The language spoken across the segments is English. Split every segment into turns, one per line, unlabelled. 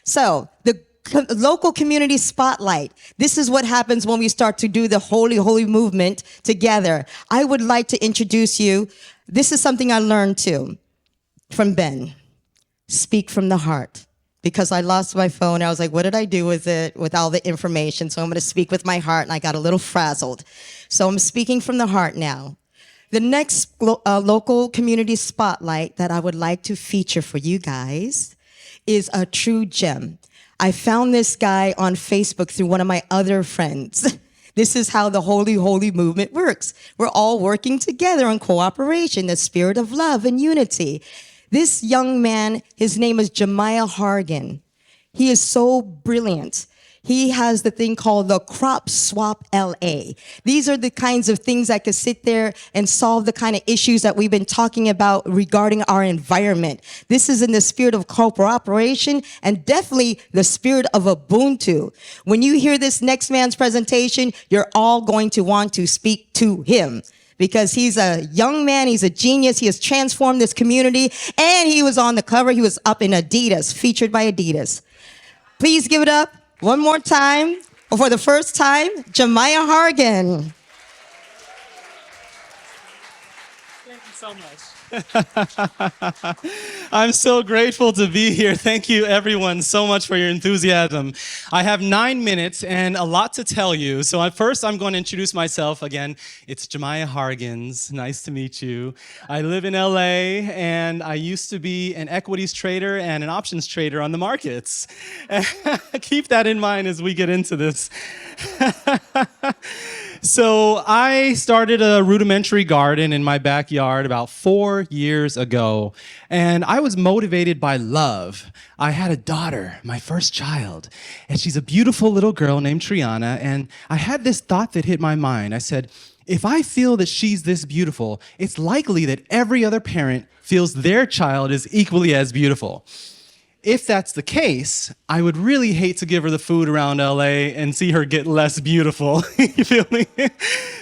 So, the local community spotlight. This is what happens when we start to do the holy movement together. I would like to introduce you. This is something I learned too from Ben. Speak from the heart. Because I lost my phone, I was like, what did I do with it, with all the information? So I'm going to speak with my heart, and I got a little frazzled. So I'm speaking from the heart now. The next local community spotlight that I would like to feature for you guys is a true gem. I found this guy on Facebook through one of my other friends. This is how the holy movement works. We're all working together in cooperation, the spirit of love and unity. This young man, his name is Jamiah Hargins. He is so brilliant. He has the thing called the Crop Swap LA. These are the kinds of things that could sit there and solve the kind of issues that we've been talking about regarding our environment. This is in the spirit of cooperation and definitely the spirit of Ubuntu. When you hear this next man's presentation, you're all going to want to speak to him, because he's a young man, he's a genius, he has transformed this community, and he was on the cover, he was up in Adidas, featured by Adidas. Please give it up one more time, or for the first time, Jamiah Hargins.
Thank you so much. I'm so grateful to be here. Thank you, everyone, so much for your enthusiasm. I have 9 minutes and a lot to tell you. So first, I'm going to introduce myself again. It's Jamiah Hargins. Nice to meet you. I live in LA, and I used to be an equities trader and an options trader on the markets. Keep that in mind as we get into this. So I started a rudimentary garden in my backyard about 4 years ago, and I was motivated by love. I had a daughter, my first child, and she's a beautiful little girl named Triana, and I had this thought that hit my mind. I said, if I feel that she's this beautiful, it's likely that every other parent feels their child is equally as beautiful. If that's the case, I would really hate to give her the food around LA and see her get less beautiful. You feel me?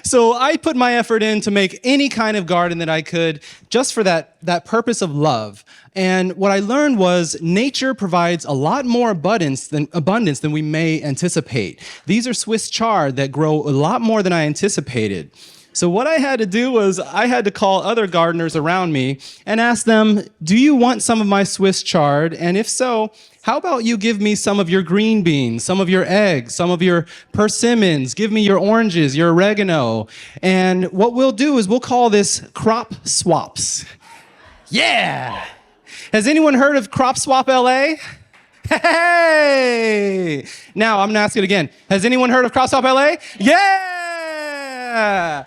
So I put my effort in to make any kind of garden that I could just for that purpose of love. And what I learned was nature provides a lot more abundance than we may anticipate. These are Swiss chard that grow a lot more than I anticipated. So what I had to do was I had to call other gardeners around me and ask them, do you want some of my Swiss chard? And if so, how about you give me some of your green beans, some of your eggs, some of your persimmons, give me your oranges, your oregano. And what we'll do is we'll call this crop swaps. Yeah! Has anyone heard of Crop Swap LA? Hey! Now I'm gonna ask it again. Has anyone heard of Crop Swap LA? Yeah!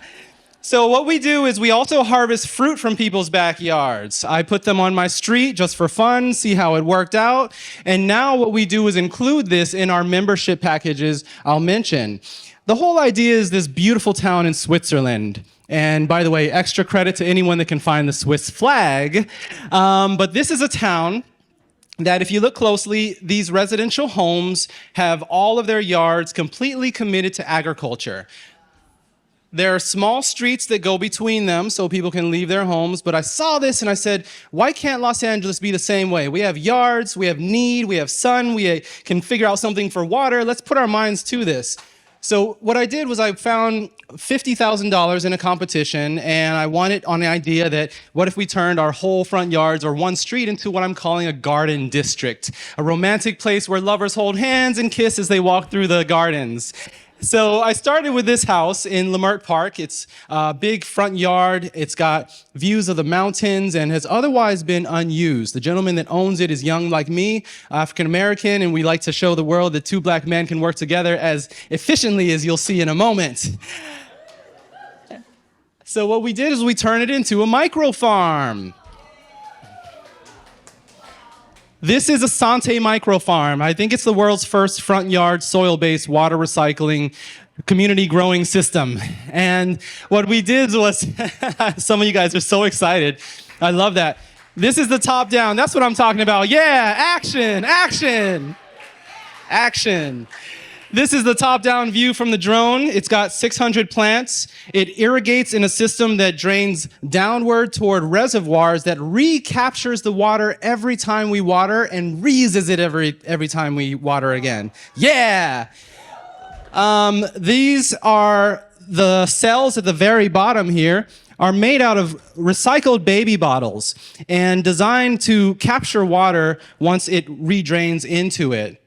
So what we do is we also harvest fruit from people's backyards. I put them on my street just for fun, see how it worked out. And now what we do is include this in our membership packages I'll mention. The whole idea is this beautiful town in Switzerland. And by the way, extra credit to anyone that can find the Swiss flag. But this is a town that if you look closely, these residential homes have all of their yards completely committed to agriculture. There are small streets that go between them so people can leave their homes, but I saw this and I said, why can't Los Angeles be the same way? We have yards, we have need, we have sun, we can figure out something for water. Let's put our minds to this. So what I did was I found $50,000 in a competition, and I won it on the idea that what if we turned our whole front yards or one street into what I'm calling a garden district, a romantic place where lovers hold hands and kiss as they walk through the gardens. So I started with this house in Leimert Park. It's a big front yard. It's got views of the mountains and has otherwise been unused. The gentleman that owns it is young like me, African American, and we like to show the world that two black men can work together as efficiently as you'll see in a moment. So what we did is we turned it into a micro farm. This is a Sante micro farm. I think it's the world's first front yard soil-based water recycling community growing system. And what we did was, some of you guys are so excited. I love that. This is the top down. That's what I'm talking about. Yeah, action, action, action. This is the top-down view from the drone. It's got 600 plants. It irrigates in a system that drains downward toward reservoirs that recaptures the water every time we water and reuses it every time we water again. Yeah! These are the cells at the very bottom here are made out of recycled baby bottles and designed to capture water once it redrains into it.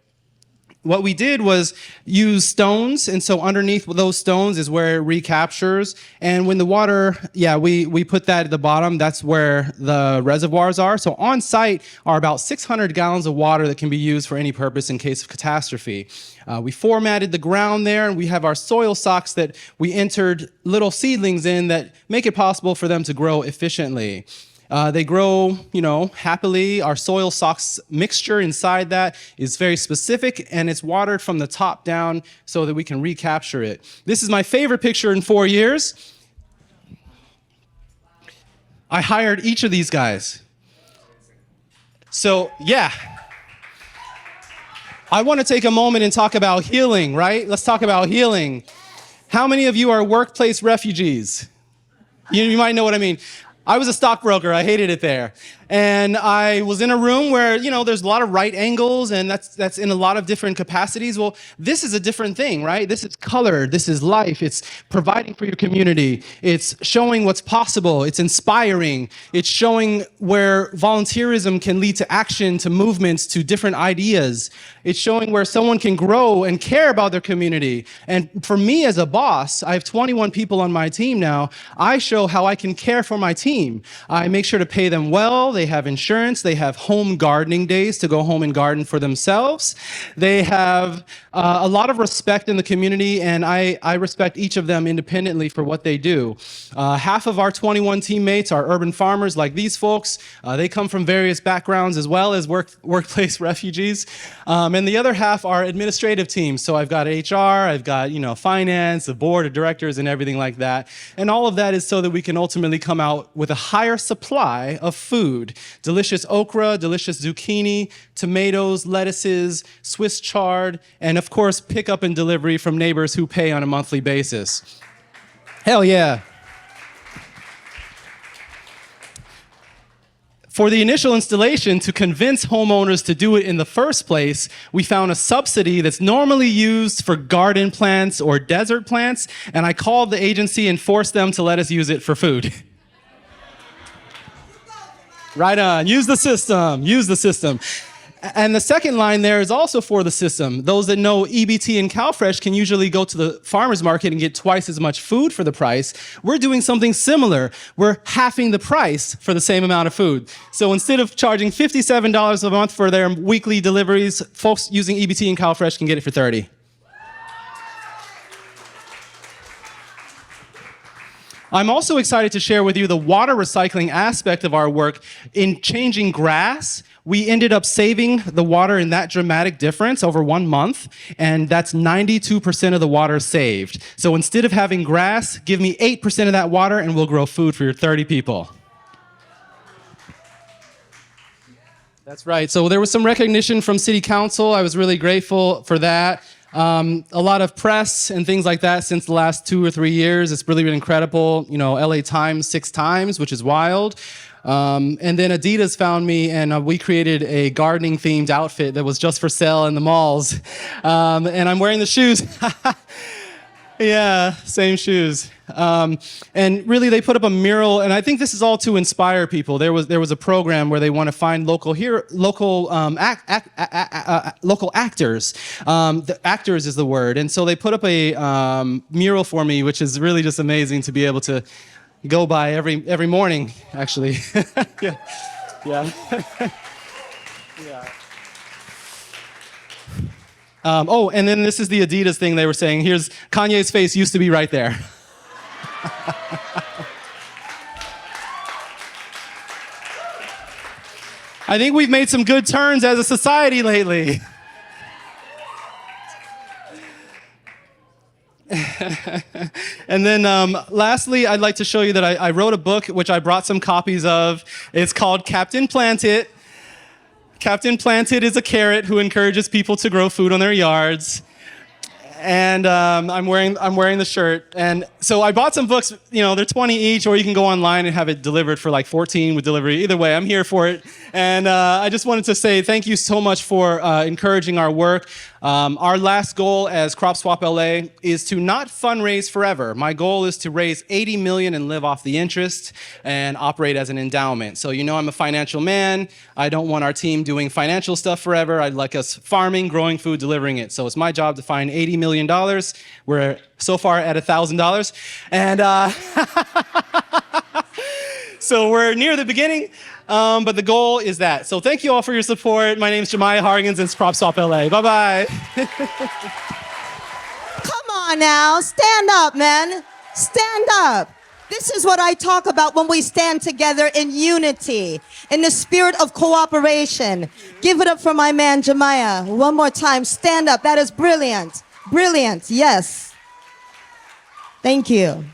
What we did was use stones, and so underneath those stones is where it recaptures. And when the water, we put that at the bottom, that's where the reservoirs are. So on site are about 600 gallons of water that can be used for any purpose in case of catastrophe. We formatted the ground there, and we have our soil socks that we entered little seedlings in that make it possible for them to grow efficiently. They grow, happily. Our soil socks mixture inside that is very specific, and it's watered from the top down so that we can recapture it. This is my favorite picture in 4 years. I hired each of these guys. So, yeah. I want to take a moment and talk about healing, right? Let's talk about healing. How many of you are workplace refugees? You might know what I mean. I was a stockbroker. I hated it there. And I was in a room where, there's a lot of right angles, and that's in a lot of different capacities. Well, this is a different thing, right? This is color. This is life. It's providing for your community. It's showing what's possible. It's inspiring. It's showing where volunteerism can lead to action, to movements, to different ideas. It's showing where someone can grow and care about their community. And for me as a boss, I have 21 people on my team now. I show how I can care for my team. I make sure to pay them well. They have insurance. They have home gardening days to go home and garden for themselves. They have a lot of respect in the community, and I respect each of them independently for what they do. Half of our 21 teammates are urban farmers like these folks. They come from various backgrounds as well as workplace refugees. And the other half are administrative teams. So I've got HR, I've got, finance, the board of directors, and everything like that. And all of that is so that we can ultimately come out with a higher supply of food. Delicious okra, delicious zucchini, tomatoes, lettuces, Swiss chard, and of course, pickup and delivery from neighbors who pay on a monthly basis. Hell yeah. For the initial installation, to convince homeowners to do it in the first place, we found a subsidy that's normally used for garden plants or desert plants, and I called the agency and forced them to let us use it for food. Right on. Use the system. Use the system. And the second line there is also for the system. Those that know EBT and CalFresh can usually go to the farmer's market and get twice as much food for the price. We're doing something similar. We're halving the price for the same amount of food. So instead of charging $57 a month for their weekly deliveries, folks using EBT and CalFresh can get it for $30. I'm also excited to share with you the water recycling aspect of our work. In changing grass, we ended up saving the water in that dramatic difference over 1 month, and that's 92% of the water saved. So instead of having grass, give me 8% of that water and we'll grow food for your 30 people. That's right. So there was some recognition from City Council. I was really grateful for that. A lot of press and things like that since the last 2 or 3 years. It's really been incredible. LA Times 6 times, which is wild. And then Adidas found me, and we created a gardening themed outfit that was just for sale in the malls. And I'm wearing the shoes. Yeah, same shoes. And really, they put up a mural, and I think this is all to inspire people. There was a program where they want to find local actors. The actors is the word, and so they put up a mural for me, which is really just amazing to be able to go by every morning. Actually, yeah. Yeah. And then this is the Adidas thing they were saying. Here's Kanye's face used to be right there. I think we've made some good turns as a society lately. And then lastly, I'd like to show you that I wrote a book, which I brought some copies of. It's called Captain Plant It. Captain Plant It is a carrot who encourages people to grow food on their yards. And I'm wearing the shirt. And so I bought some books. You know, they're 20 each, or you can go online and have it delivered for like 14 with delivery. Either way, I'm here for it. And I just wanted to say thank you so much for encouraging our work. Our last goal as Crop Swap LA is to not fundraise forever. My goal is to raise 80 million and live off the interest and operate as an endowment. So you know I'm a financial man. I don't want our team doing financial stuff forever. I'd like us farming, growing food, delivering it. So it's my job to find $80 million. We're so far at $1,000. And so we're near the beginning, but the goal is that. So thank you all for your support. My name is Jamiah Hargins, and it's Crop Swap LA. Bye-bye.
Come on now, stand up, man. Stand up. This is what I talk about when we stand together in unity, in the spirit of cooperation. Give it up for my man, Jamiah. One more time, stand up. That is brilliant. Brilliant, yes. Thank you.